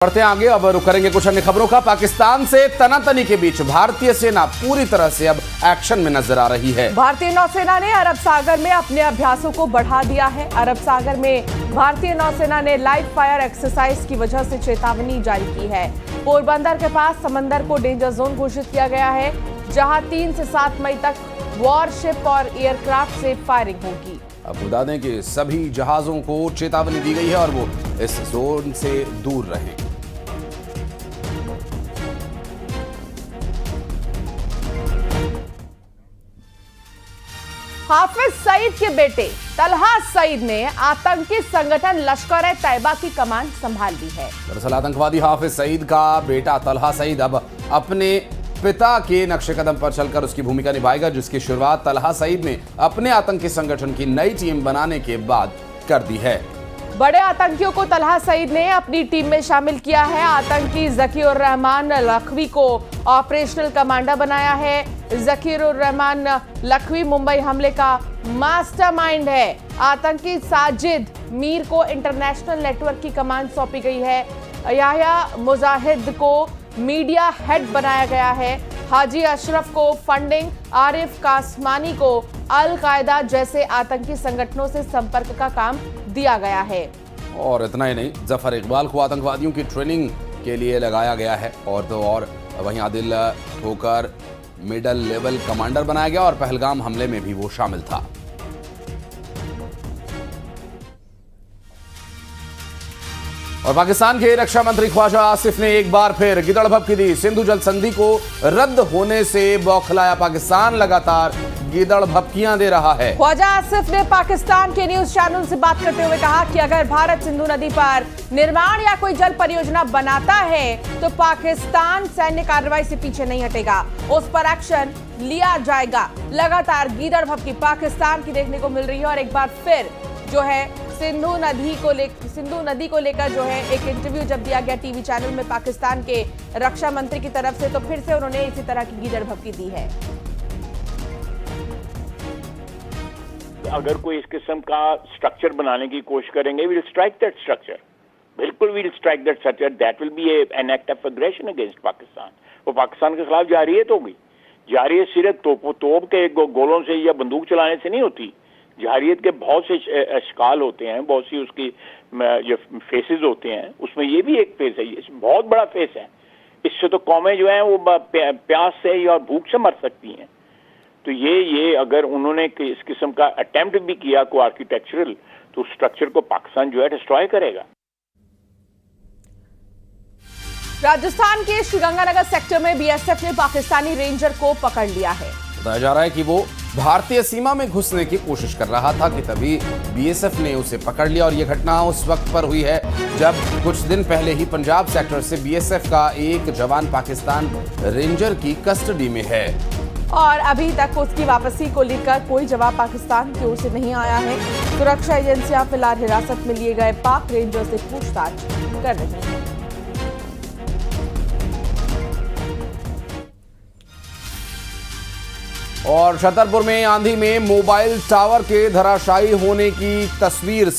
बढ़ते आगे, अब रुक करेंगे कुछ अन्य खबरों का। पाकिस्तान से तनातनी के बीच भारतीय सेना पूरी तरह से अब एक्शन में नजर आ रही है। भारतीय नौसेना ने अरब सागर में अपने अभ्यासों को बढ़ा दिया है। अरब सागर में भारतीय नौसेना ने लाइव फायर एक्सरसाइज की वजह से चेतावनी जारी की है। पोरबंदर के पास समंदर को डेंजर जोन घोषित किया गया है, जहां 3 से 7 मई तक वॉरशिप और एयरक्राफ्ट से फायरिंग होगी। अब बता दें कि सभी जहाजों को चेतावनी दी गई है और वो इस जोन से दूर रहें। हाफिज सईद के बेटे तलहा सईद ने आतंकी संगठन लश्कर-ए-तैयबा की कमान संभाल ली है। दरअसल आतंकवादी हाफिज सईद का बेटा तलहा सईद अब अपने पिता के नक्शे कदम पर चलकर उसकी भूमिका निभाएगा, जिसकी शुरुआत तलहा सईद ने अपने आतंकी संगठन की नई टीम बनाने के बाद कर दी है। बड़े आतंकियों को तलहा सईद ने अपनी टीम में शामिल किया है। आतंकी जकीरुर रहमान लखवी को ऑपरेशनल कमांडर बनाया है। जकीरुर रहमान लखवी मुंबई हमले का मास्टरमाइंड है। आतंकी साजिद मीर को इंटरनेशनल नेटवर्क की कमान सौंपी गई है। याह्या मुजाहिद को मीडिया हेड बनाया गया है। हाजी अशरफ को फंडिंग, आरिफ कासमानी को अल कायदा जैसे आतंकी संगठनों से संपर्क का काम दिया गया है। और इतना ही नहीं, जफर इकबाल को आतंकवादियों की ट्रेनिंग के लिए लगाया गया है। और तो और वहीं आदिल ठोकर मिडल लेवल कमांडर बनाया गया और पहलगाम हमले में भी वो शामिल था। और पाकिस्तान के रक्षा मंत्री ख्वाजा आसिफ ने एक बार फिर गिदड़-भभकी दी। सिंधु जल संधि को रद्द होने से बौखलाया पाकिस्तान लगातार गिदड़-भभकियां दे रहा है। ख्वाजा आसिफ ने पाकिस्तान के न्यूज चैनल से बात करते हुए कहा कि अगर भारत सिंधु नदी पर निर्माण या कोई जल परियोजना बनाता है तो पाकिस्तान सैन्य कार्रवाई से पीछे नहीं हटेगा, उस पर एक्शन लिया जाएगा। लगातार गिदड़-भभकी पाकिस्तान की देखने को मिल रही है। और एक बार फिर जो है सिंधु नदी को लेकर जो है एक इंटरव्यू जब दिया गया टीवी चैनल में पाकिस्तान के रक्षा मंत्री की तरफ से, तो फिर से उन्होंने इसी तरह की गिदड़-भभकी दी है। अगर कोई इस किस्म का स्ट्रक्चर बनाने की कोशिश करेंगे, we will strike that structure. बिल्कुल we will strike that structure. That will be an act of aggression against Pakistan. वो पाकिस्तान के खिलाफ जारियत होगी। जारियत सिर्फ तोप के गोलों से या बंदूक चलाने से नहीं होती। जारियत के बहुत से अशकाल होते हैं, बहुत सी उसकी जो फेसेस होते हैं, उसमें ये भी एक फेस है। ये बहुत बड़ा फेस है। इससे तो कौमें जो हैं वो प्यास से या भूख से मर सकती हैं। तो ये अगर उन्होंने इस किस्म का अटेम्प्ट भी किया को आर्किटेक्चरल, तो स्ट्रक्चर को पाकिस्तान जो है डिस्ट्रॉय करेगा। राजस्थान के श्रीगंगानगर सेक्टर में बीएसएफ ने पाकिस्तानी रेंजर को पकड़ लिया है। बताया जा रहा है कि वो भारतीय सीमा में घुसने की कोशिश कर रहा था कि तभी बीएसएफ ने उसे पकड़ लिया। और ये घटना उस वक्त पर हुई है जब कुछ दिन पहले ही पंजाब सेक्टर से बीएसएफ का एक जवान पाकिस्तान रेंजर की कस्टडी में है। और अभी तक उसकी वापसी को लेकर कोई जवाब पाकिस्तान की ओर से नहीं आया है। सुरक्षा एजेंसियां फिलहाल हिरासत में लिए गए पाक रेंजर से पूछताछ कर रही हैं। और छतरपुर में आंधी में मोबाइल टावर के धराशायी होने की तस्वीर